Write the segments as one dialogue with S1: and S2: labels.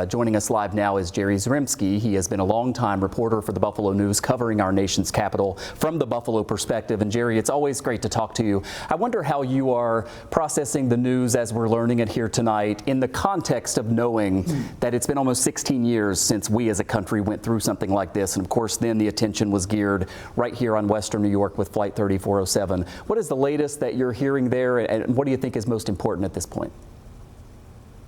S1: Joining us live now is Jerry Zremski. He has been a longtime reporter for the Buffalo News, covering our nation's capital from the Buffalo perspective. And Jerry, it's always great to talk to you. I wonder how you are processing the news as we're learning it here tonight in the context of knowing that it's been almost 16 years since we as a country went through something like this. And of course, then the attention was geared right here on Western New York with Flight 3407. What is the latest that you're hearing there, and what do you think is most important at this point?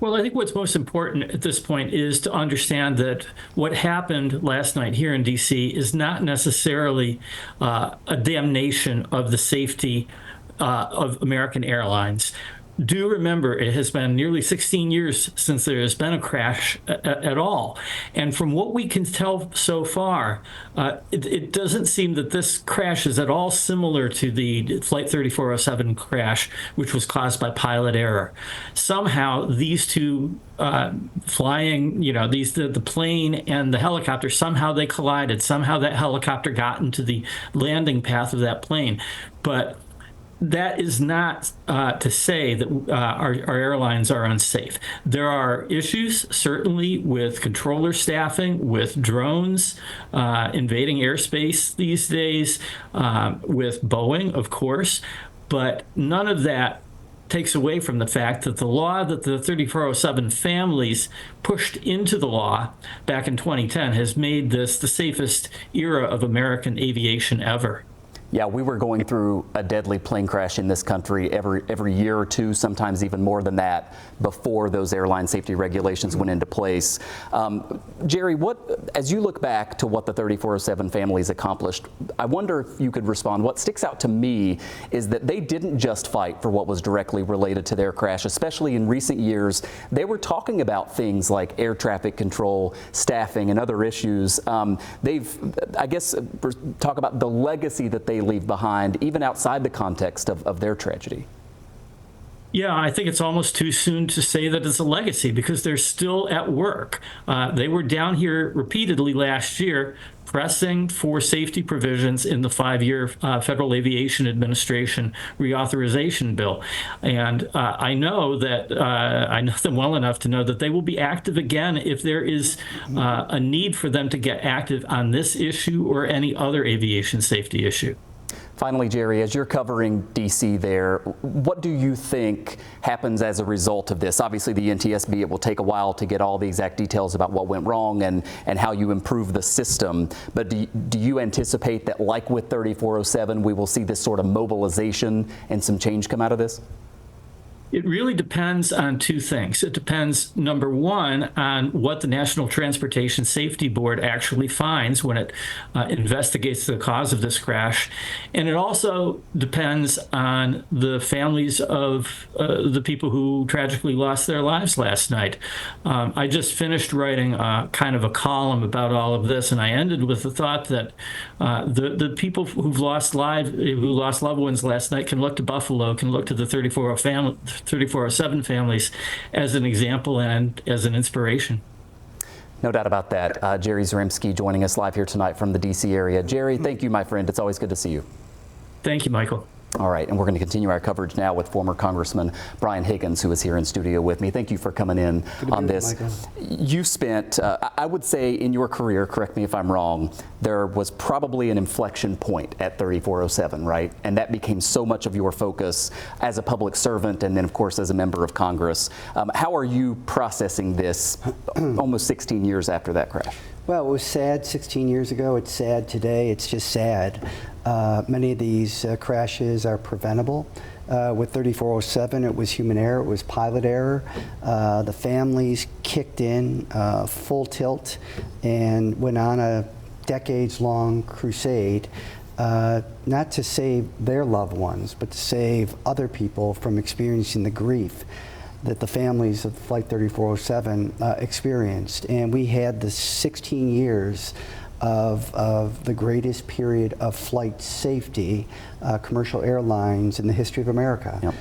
S2: Well, I think what's most important at this point is to understand that what happened last night here in D.C. is not necessarily a damnation of the safety of American Airlines. Do remember, it has been nearly 16 years since there has been a crash at all. And from what we can tell so far, it doesn't seem that this crash is at all similar to the Flight 3407 crash, which was caused by pilot error. Somehow, these two flying, the plane and the helicopter, somehow they collided. Somehow that helicopter got into the landing path of that plane. But that is not to say that our airlines are unsafe. There are issues, certainly, with controller staffing, with drones invading airspace these days, with Boeing, of course, but none of that takes away from the fact that the law that the 3407 families pushed into the law back in 2010 has made this the safest era of American aviation ever.
S1: Yeah, we were going through a deadly plane crash in this country every year or two, sometimes even more than that, before those airline safety regulations went into place. Jerry, as you look back to what the 3407 families accomplished, I wonder if you could respond. What sticks out to me is that they didn't just fight for what was directly related to their crash, especially in recent years. They were talking about things like air traffic control, staffing, and other issues. I guess, talk about the legacy that they leave behind, even outside the context of their tragedy.
S2: Yeah, I think it's almost too soon to say that it's a legacy because they're still at work. They were down here repeatedly last year pressing for safety provisions in the 5-year Federal Aviation Administration reauthorization bill. And I know them well enough to know that they will be active again if there is a need for them to get active on this issue or any other aviation safety issue.
S1: Finally, Jerry, as you're covering D.C. there, what do you think happens as a result of this? Obviously, the NTSB, it will take a while to get all the exact details about what went wrong and how you improve the system. But do you anticipate that, like with 3407, we will see this sort of mobilization and some change come out of this?
S2: It really depends on two things. It depends, number one, on what the National Transportation Safety Board actually finds when it investigates the cause of this crash. And it also depends on the families of the people who tragically lost their lives last night. I just finished writing kind of a column about all of this, and I ended with the thought that the people who've lost loved ones last night can look to Buffalo, can look to the 3407 families as an example and as an inspiration.
S1: No doubt about that. Jerry Zremski joining us live here tonight from the D.C. area. Jerry, thank you, my friend. It's always good to see you.
S2: Thank you, Michael.
S1: All right, and we're going to continue our coverage now with former Congressman Brian Higgins, who is here in studio with me. Thank you for coming in on this. You spent, I would say in your career, correct me if I'm wrong, there was probably an inflection point at 3407, right? And that became so much of your focus as a public servant and then, of course, as a member of Congress. How are you processing this almost 16 years after that crash?
S3: Well, it was sad 16 years ago. It's sad today. It's just sad. Many of these crashes are preventable. With 3407, it was human error. It was pilot error. The families kicked in full tilt and went on a decades-long crusade, not to save their loved ones, but to save other people from experiencing the grief that the families of Flight 3407 experienced. And we had the 16 years of the greatest period of flight safety, commercial airlines in the history of America. Yep.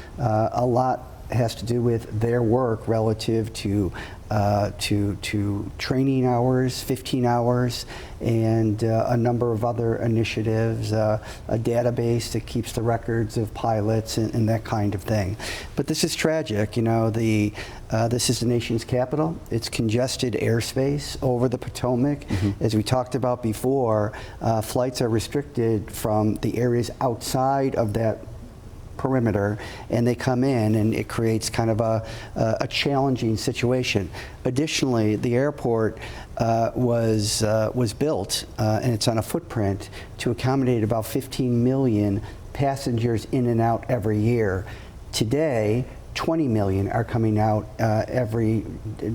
S3: A lot has to do with their work relative to to training hours, 15 hours, and a number of other initiatives, a database that keeps the records of pilots and that kind of thing. But this is tragic. You know, this is the nation's capital. It's congested airspace over the Potomac. As we talked about before, flights are restricted from the areas outside of that perimeter, and they come in, and it creates kind of a challenging situation. Additionally, the airport was built, and it's on a footprint to accommodate about 15 million passengers in and out every year. Today, 20 million are coming out every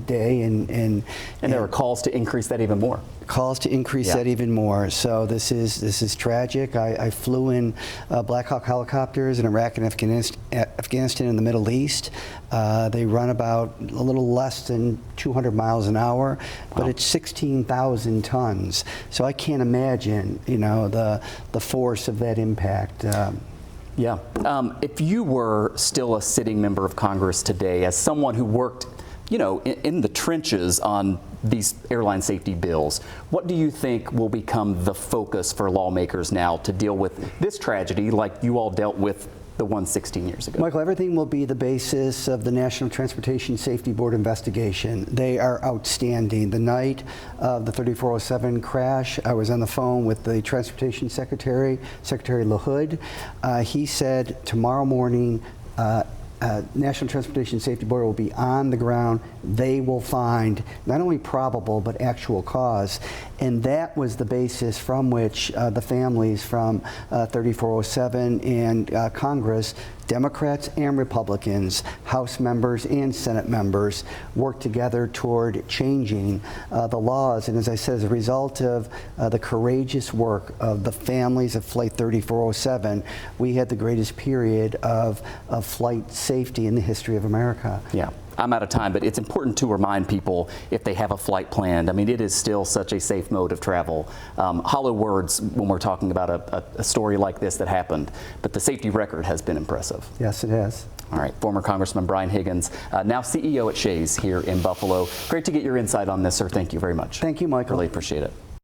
S3: day, and
S1: there are calls to increase that even more.
S3: Calls to increase that even more. So this is tragic. I flew in Black Hawk helicopters in Iraq and Afghanistan in the Middle East. They run about a little less than 200 miles an hour, but it's 16,000 tons. So I can't imagine, you know, the force of that impact.
S1: Yeah. If you were still a sitting member of Congress today, as someone who worked, you know, in the trenches on these airline safety bills, what do you think will become the focus for lawmakers now to deal with this tragedy like you all dealt with the one 16 years ago?
S3: Michael, everything will be the basis of the National Transportation Safety Board investigation. They are outstanding. The night of the 3407 crash, I was on the phone with the Transportation Secretary, Secretary LaHood. He said tomorrow morning, National Transportation Safety Board will be on the ground. They will find not only probable but actual cause. And that was the basis from which the families from 3407 and Congress, Democrats and Republicans, House members and Senate members, worked together toward changing the laws. And as I said, as a result of the courageous work of the families of Flight 3407, we had the greatest period of flight safety in the history of America.
S1: Yeah. I'm out of time, but it's important to remind people if they have a flight planned. I mean, it is still such a safe mode of travel. Hollow words when we're talking about a story like this that happened, but the safety record has been impressive.
S3: Yes, it has.
S1: All right, former Congressman Brian Higgins, now CEO at Shays here in Buffalo. Great to get your insight on this, sir. Thank you very much.
S3: Thank you, Michael.
S1: Really appreciate it.